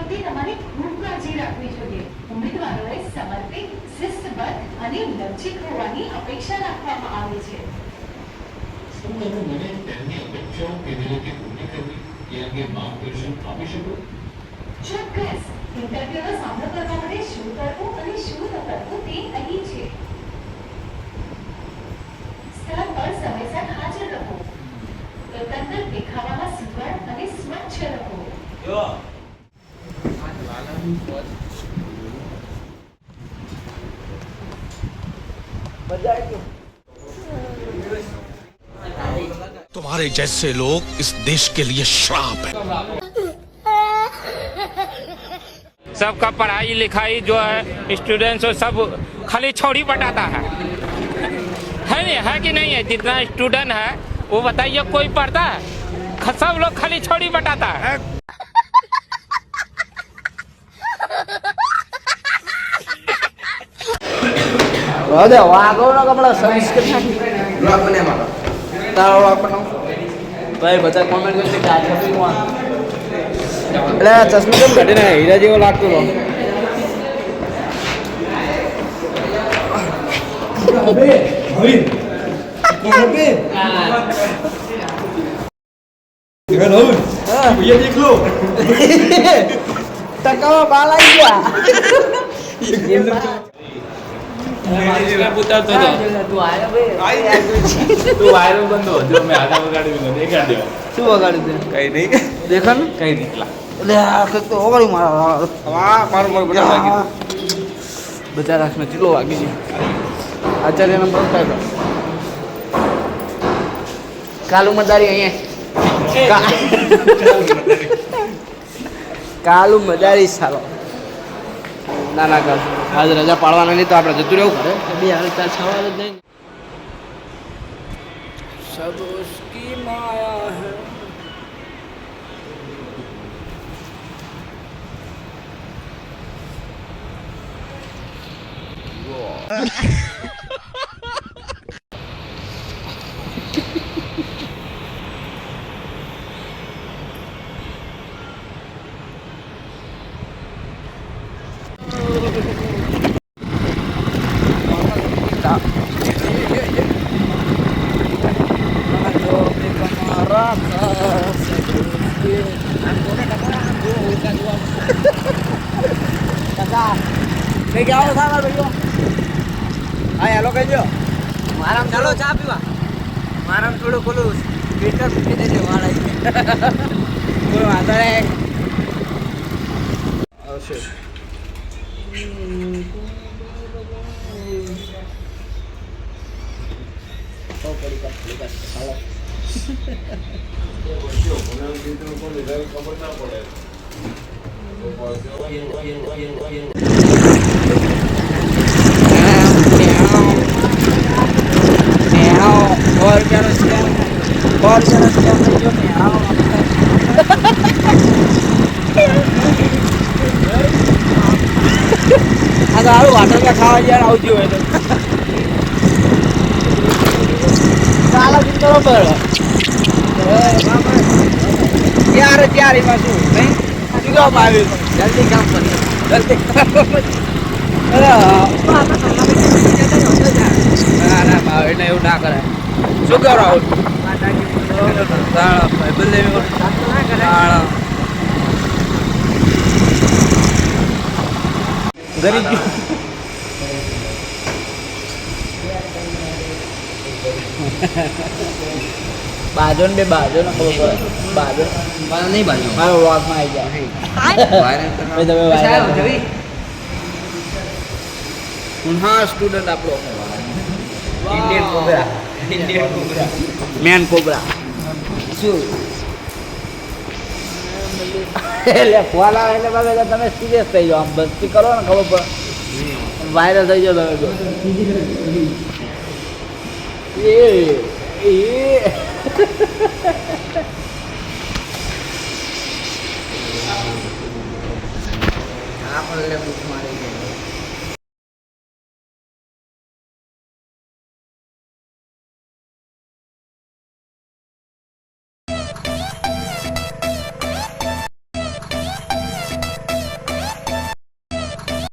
વખતે તમારે ખૂબ કાળજી રાખવી જોઈએ. ઉમેદવારોએ સમર્પિત, શિસ્તબદ્ધ અને લવચીક હોવાની અપેક્ષા રાખવામાં આવે છે. શું તમે મને તેમની અપેક્ષાઓ કેવી રીતે પૂરી કરવી એ અંગે માર્ગદર્શન આપી શકો? ચોક્કસ. ઇન્ટરવ્યુનો સામનો કરવા માટે શું કરવું અને શું ન કરવું તે અહીં છે. સ્થળ પર સમયસર હાજર રહો. એકંદર દેખાવામાં સુઘડ અને સ્વચ્છ રહો. तुम्हारे जैसे लोग इस देश के लिए श्राप है. सबका पढ़ाई लिखाई जो है स्टूडेंट्स सब खाली छोड़ी बटाता है नहीं है कि नहीं है? जितना स्टूडेंट है वो बताइए, कोई पढ़ता है? सब लोग खाली छोड़ी बटाता है. અરે વાગો નો કપડા સર્વિસ કરી બ્લોગ બને મારો તારો આપણો ભાઈ બધા કોમેન્ટ કરશે કે આ છબી કોણ એટલે ચશ્મા કેમ કાઢીને હીરા જેવો લાગતો હતો અબે ભાઈ કોણ અબે હેલો હા ભૈયા દેખ લો ટકાવા બાલ આવી ગયા તું વાયરલ બંધો જો મેં આधा વગાડી દીધો એ કાઢ દેવા શું વગાડી દે કઈ નહીં દેખા ને કઈ નીકળા એટલે આ કઈક તો ઓગળી મારા વાહ મારું મારું બધા વાગી બધા રાખને ચીલો વાગી છે આચાર્ય નંબર કાઢો કાલુ મદારી અહીંયા કાલુ મદારી સાલો ના ના કાલ આજ રજા પાડવાના નહીં તો આપણે જતું રહેવું પડે બે હાલ ચાર છ વાગે જ નહીં સબ ઉસકી માયા હૈ હા હેલો કહેજો મારામ ચાલો ચા પીવા મારામ થોડું બોલું ફિલ્ટર મૂકી દેજે વાળા કોઈ વાંધો નહીં આવશે સારું વાટર કા ખાવા જયારે આવતી હોય તો ચાલો બરોબર ત્યારે ત્યારે એમાં શું નહીં શું આવ્યું જલ્દી કામ કરીએ જલ્દી ના ના ભાવ એટલે એવું ના કરાય શું કરો રાહુલ ગરીબ બાજો ને બે બાજો ને ખબર પડે બાજો મારો નહીં બાજો મારો વ્લોગમાં આવી જાય તમે હા સ્ટુડન્ટ આપણો ઇન્ડિયન કોબરા મેન કોબરા શું એટલે ફોન આવે એટલે બાબા તમે સિરિયસ થઈ જાઓ આમ બસ્તી કરો ને ખબર પડે વાયરલ થઈ જાઓ તમે આપણને બુક મારી ગઈ